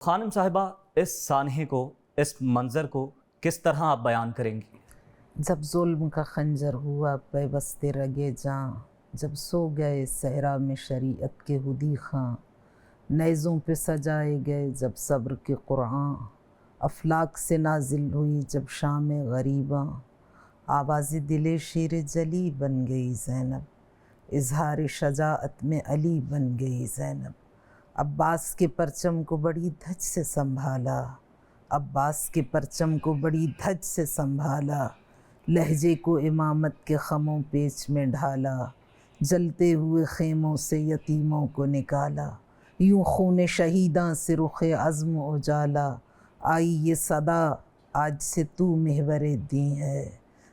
خانم صاحبہ، اس سانحے کو، اس منظر کو کس طرح آپ بیان کریں گی؟ جب ظلم کا خنجر ہوا پیوست رگے جاں، جب سو گئے صحرا میں شریعت کے ہدی خاں، نیزوں پہ سجائے گئے جب صبر کے قرآن، افلاک سے نازل ہوئی جب شام غریباں، آواز دل شیر جلی بن گئی زینب، اظہار شجاعت میں علی بن گئی زینب، عباس کے پرچم کو بڑی دھج سے سنبھالا، عباس کے پرچم کو بڑی دھج سے سنبھالا، لہجے کو امامت کے خم و پیچ میں ڈھالا، جلتے ہوئے خیموں سے یتیموں کو نکالا، یوں خون شہیداں سے رخ عزم اجالا، آئی یہ صدا آج سے تو محور دین ہے،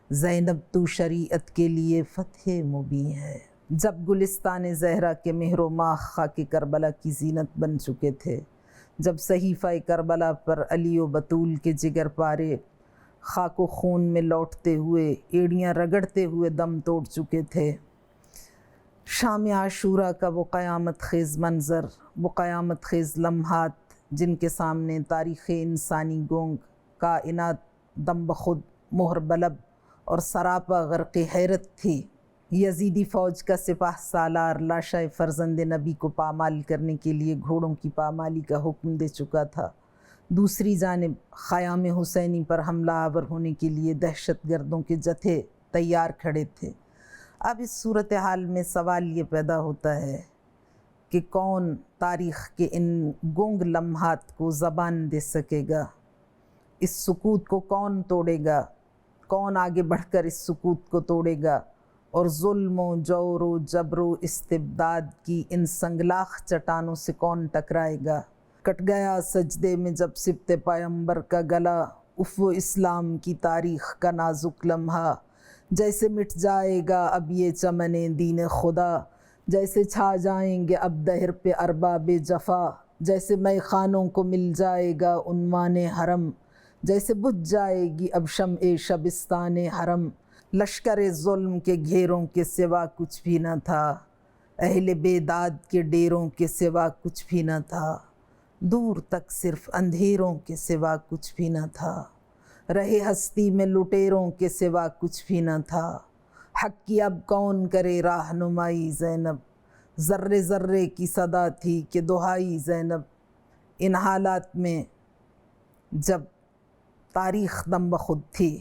زینب تو شریعت کے لیے فتح مبین ہے۔ جب گلستان زہرا کے مہر و ماہ خاک کربلا کی زینت بن چکے تھے، جب صحیفہ کربلا پر علی و بطول کے جگر پارے خاک و خون میں لوٹتے ہوئے، ایڑیاں رگڑتے ہوئے دم توڑ چکے تھے، شام عاشورہ کا وہ قیامت خیز منظر، وہ قیامت خیز لمحات جن کے سامنے تاریخ انسانی گونگ، کائنات دم بخود مہر بلب اور سراپا غرق حیرت تھی۔ یزیدی فوج کا سپاہ سالار لاشا فرزند نبی کو پامال کرنے کے لیے گھوڑوں کی پامالی کا حکم دے چکا تھا، دوسری جانب خیام حسینی پر حملہ آور ہونے کے لیے دہشت گردوں کے جتھے تیار کھڑے تھے۔ اب اس صورتحال میں سوال یہ پیدا ہوتا ہے کہ کون تاریخ کے ان گونگ لمحات کو زبان دے سکے گا، اس سکوت کو کون توڑے گا، کون آگے بڑھ کر اس سکوت کو توڑے گا اور ظلم و جور و جبر و استبداد کی ان سنگلاخ چٹانوں سے کون ٹکرائے گا۔ کٹ گیا سجدے میں جب سبط پیمبر کا گلا، اف و اسلام کی تاریخ کا نازک لمحہ، جیسے مٹ جائے گا اب یہ چمن دین خدا، جیسے چھا جائیں گے اب دہر پہ ارباب جفا، جیسے مے خانوں کو مل جائے گا عنوان حرم، جیسے بجھ جائے گی اب شمع شبستان حرم، لشکر ظلم کے گھیروں کے سوا کچھ بھی نہ تھا، اہل بیداد کے ڈیروں کے سوا کچھ بھی نہ تھا، دور تک صرف اندھیروں کے سوا کچھ بھی نہ تھا، رہے ہستی میں لٹیروں کے سوا کچھ بھی نہ تھا، حق کی اب کون کرے راہنمائی زینب، ذرے ذرے کی صدا تھی کہ دہائی زینب۔ ان حالات میں جب تاریخ دم بخود تھی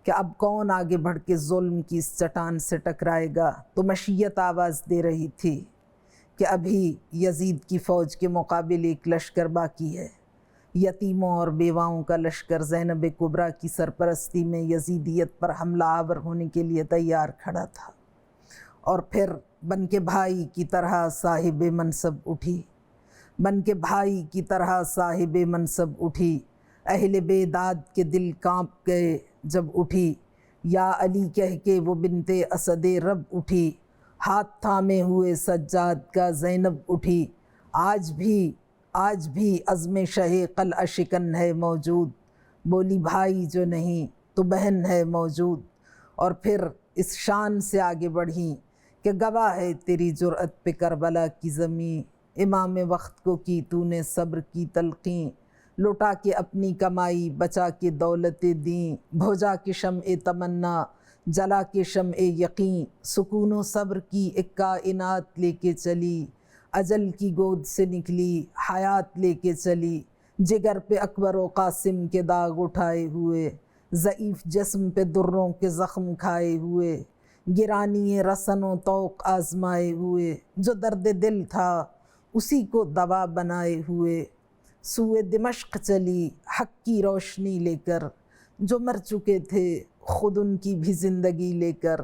کہ اب کون آگے بڑھ کے ظلم کی اس چٹان سے ٹکرائے گا، تو مشیت آواز دے رہی تھی کہ ابھی یزید کی فوج کے مقابل ایک لشکر باقی ہے، یتیموں اور بیواؤں کا لشکر زینب کبریٰ کی سرپرستی میں یزیدیت پر حملہ آور ہونے کے لیے تیار کھڑا تھا، اور پھر بن کے بھائی کی طرح صاحب منصب اٹھی، بن کے بھائی کی طرح صاحب منصب اٹھی، اہل بیداد کے دل کانپ گئے جب اٹھی، یا علی کہہ کے وہ بنت اسد رب اٹھی، ہاتھ تھامے ہوئے سجاد کا زینب اٹھی، آج بھی عزم شہ قلعہ شکن ہے موجود، بولی بھائی جو نہیں تو بہن ہے موجود، اور پھر اس شان سے آگے بڑھی کہ گواہ ہے تیری جرأت پہ کربلا کی زمین، امام وقت کو کی تو نے صبر کی تلقین، لٹا کے اپنی کمائی بچا کے دولت دین، بھجا کے شمع تمنا جلا کے شمع یقین، سکون و صبر کی ایک کائنات لے کے چلی، اجل کی گود سے نکلی حیات لے کے چلی، جگر پہ اکبر و قاسم کے داغ اٹھائے ہوئے، ضعیف جسم پہ دروں کے زخم کھائے ہوئے، گرانی رسن و طوق آزمائے ہوئے، جو درد دل تھا اسی کو دوا بنائے ہوئے، سوئے دمشق چلی حق کی روشنی لے کر، جو مر چکے تھے خود ان کی بھی زندگی لے کر،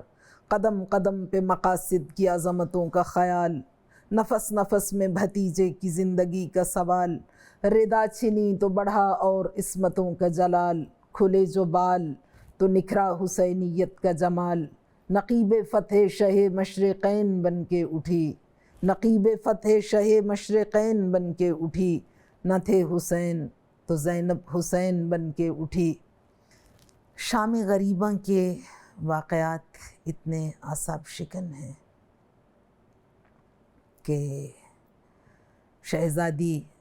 قدم قدم پہ مقاصد کی عظمتوں کا خیال، نفس نفس میں بھتیجے کی زندگی کا سوال، ردا چھنی تو بڑھا اور عصمتوں کا جلال، کھلے جو بال تو نکھرا حسینیت کا جمال، نقیب فتح شہ مشرقین بن کے اٹھی، نقیب فتح شہ مشرقین بن کے اٹھی، نہ تھے حسین تو زینب حسین بن کے اٹھی۔ شام غریباں کے واقعات اتنے اعصاب شکن ہیں کہ شہزادی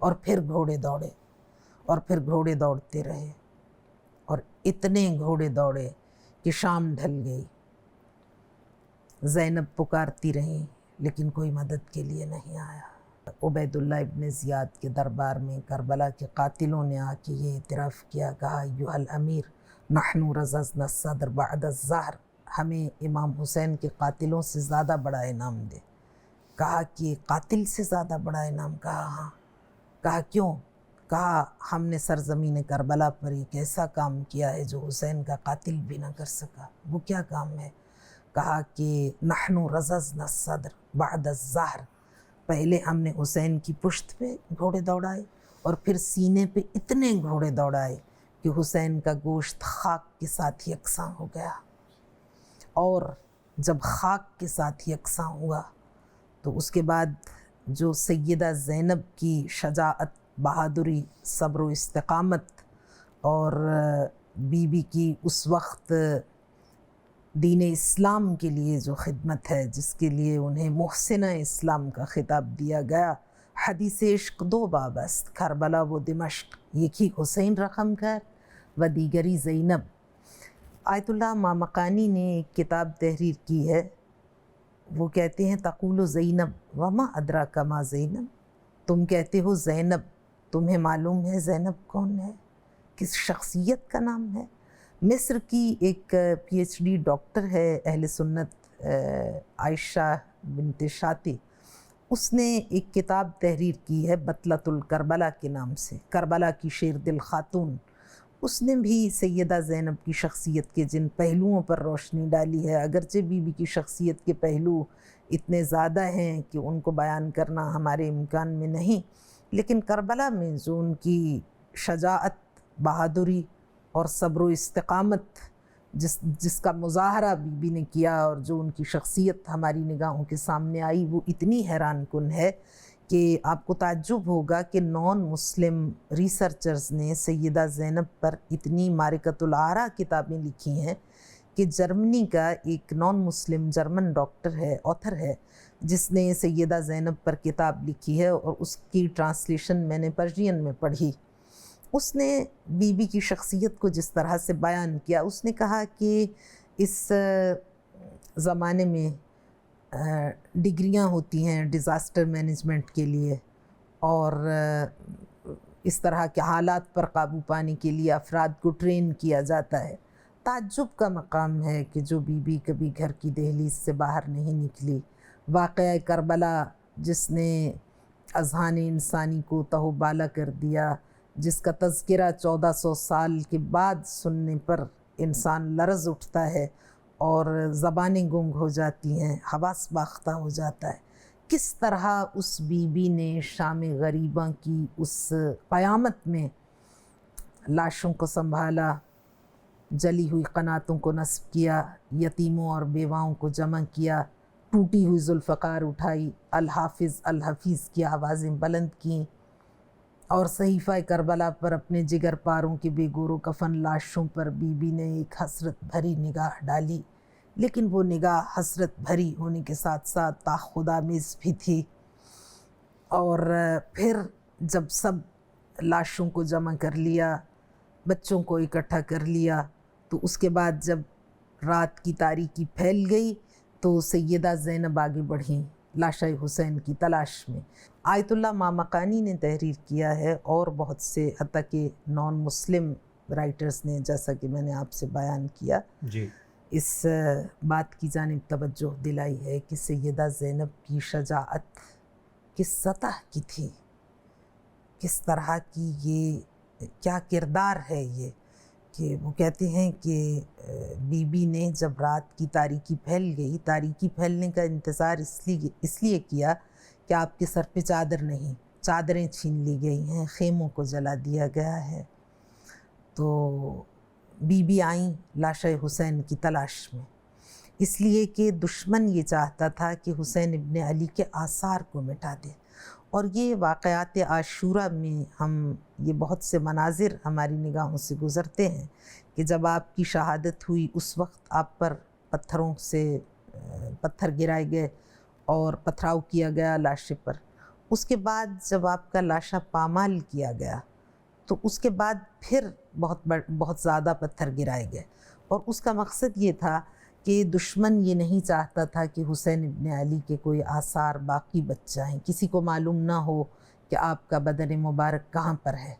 اور پھر گھوڑے دوڑے اور پھر گھوڑے دوڑتے رہے اور اتنے گھوڑے دوڑے کہ شام ڈھل گئی۔ زینب پکارتی رہیں لیکن کوئی مدد کے لیے نہیں آیا۔ عبید اللہ ابن زیاد کے دربار میں کربلا کے قاتلوں نے آ کے یہ اعتراف کیا، کہا ایھا الامیر نحن رززنا الصدر بعد الظہر، ہمیں امام حسین کے قاتلوں سے زیادہ بڑا انعام دے۔ کہا کہ قاتل سے زیادہ بڑا انعام؟ کہا ہاں۔ کہا کیوں؟ کہا ہم نے سرزمین کربلا پر ایک ایسا کام کیا ہے جو حسین کا قاتل بھی نہ کر سکا۔ وہ کیا کام ہے؟ کہا کہ نحن رززنا الصدر بعد الظہر، پہلے ہم نے حسین کی پشت پہ گھوڑے دوڑائے اور پھر سینے پہ اتنے گھوڑے دوڑائے کہ حسین کا گوشت خاک کے ساتھ یکساں ہو گیا۔ اور جب خاک کے ساتھ یکساں ہوا تو اس کے بعد جو سیدہ زینب کی شجاعت، بہادری، صبر و استقامت اور بی بی کی اس وقت دین اسلام کے لیے جو خدمت ہے، جس کے لیے انہیں محسنہ اسلام کا خطاب دیا گیا۔ حدیث عشق دو باب است، کربلا و دمشق، یکی حسین رقم کر و دیگری زینب۔ آیت اللہ مامقانی نے ایک کتاب تحریر کی ہے، وہ کہتے ہیں تقول زینب وما ادراک ما زینب، تم کہتے ہو زینب، تمہیں معلوم ہے زینب کون ہے، کس شخصیت کا نام ہے؟ مصر کی ایک پی ایچ ڈی ڈاکٹر ہے اہل سنت، عائشہ بنت شاطی، اس نے ایک کتاب تحریر کی ہے بطلۃ الکربلا کے نام سے، کربلا کی شیر دل خاتون۔ اس نے بھی سیدہ زینب کی شخصیت کے جن پہلوؤں پر روشنی ڈالی ہے، اگرچہ بی بی کی شخصیت کے پہلو اتنے زیادہ ہیں کہ ان کو بیان کرنا ہمارے امکان میں نہیں، لیکن کربلا میں جو ان کی شجاعت، بہادری اور صبر و استقامت جس کا مظاہرہ بی بی نے کیا اور جو ان کی شخصیت ہماری نگاہوں کے سامنے آئی، وہ اتنی حیران کن ہے کہ آپ کو تعجب ہوگا کہ نان مسلم ریسرچرز نے سیدہ زینب پر اتنی معرکۃ الآراء کتابیں لکھی ہیں کہ جرمنی کا ایک نان مسلم جرمن ڈاکٹر ہے، آتھر ہے، جس نے سیدہ زینب پر کتاب لکھی ہے اور اس کی ٹرانسلیشن میں نے پرشین میں پڑھی۔ اس نے بی بی کی شخصیت کو جس طرح سے بیان کیا، اس نے کہا کہ اس زمانے میں ڈگریاں ہوتی ہیں ڈیزاسٹر مینجمنٹ کے لیے اور اس طرح کے حالات پر قابو پانے کے لیے افراد کو ٹرین کیا جاتا ہے۔ تعجب کا مقام ہے کہ جو بی بی کبھی گھر کی دہلیز سے باہر نہیں نکلی، واقعہ کربلا جس نے اذہان انسانی کو تہو بالا کر دیا، جس کا تذکرہ 1400 سال کے بعد سننے پر انسان لرز اٹھتا ہے اور زبانیں گنگ ہو جاتی ہیں، حواس باختہ ہو جاتا ہے، کس طرح اس بی بی نے شام غریباں کی اس قیامت میں لاشوں کو سنبھالا، جلی ہوئی قناتوں کو نصب کیا، یتیموں اور بیواؤں کو جمع کیا، ٹوٹی ہوئی ذوالفقار اٹھائی، الحافظ الحفیظ کی آوازیں بلند کیں اور صحیفہ کربلا پر اپنے جگر پاروں کے بے گور و کفن لاشوں پر بی بی نے ایک حسرت بھری نگاہ ڈالی، لیکن وہ نگاہ حسرت بھری ہونے کے ساتھ ساتھ تاخدآمیز بھی تھی۔ اور پھر جب سب لاشوں کو جمع کر لیا، بچوں کو اکٹھا کر لیا، تو اس کے بعد جب رات کی تاریکی پھیل گئی تو سیدہ زینب آگے بڑھیں لاشائے حسین کی تلاش میں۔ آیت اللہ مامقانی نے تحریر کیا ہے اور بہت سے حتیٰ کہ نان مسلم رائٹرز نے، جیسا کہ میں نے آپ سے بیان کیا، جی اس بات کی جانب توجہ دلائی ہے کہ سیدہ زینب کی شجاعت کس سطح کی تھی، کس طرح کی، یہ کیا کردار ہے یہ، کہ وہ کہتے ہیں کہ بی بی نے جب رات کی تاریکی پھیل گئی، تاریکی پھیلنے کا انتظار اس لیے کیا کہ آپ کے سر پہ چادر نہیں، چادریں چھین لی گئی ہیں، خیموں کو جلا دیا گیا ہے، تو بی بی آئیں لاشائے حسین کی تلاش میں، اس لیے کہ دشمن یہ چاہتا تھا کہ حسین ابن علی کے آثار کو مٹا دے۔ اور یہ واقعات عاشورہ میں ہم یہ بہت سے مناظر ہماری نگاہوں سے گزرتے ہیں کہ جب آپ کی شہادت ہوئی اس وقت آپ پر پتھر گرائے گئے اور پتھراؤ کیا گیا لاشیں پر، اس کے بعد جب آپ کا لاشا پامال کیا گیا تو اس کے بعد پھر بہت زیادہ پتھر گرائے گئے، اور اس کا مقصد یہ تھا کہ دشمن یہ نہیں چاہتا تھا کہ حسین ابن علی کے کوئی آثار باقی بچ جائیں، کسی کو معلوم نہ ہو کہ آپ کا بدن مبارک کہاں پر ہے۔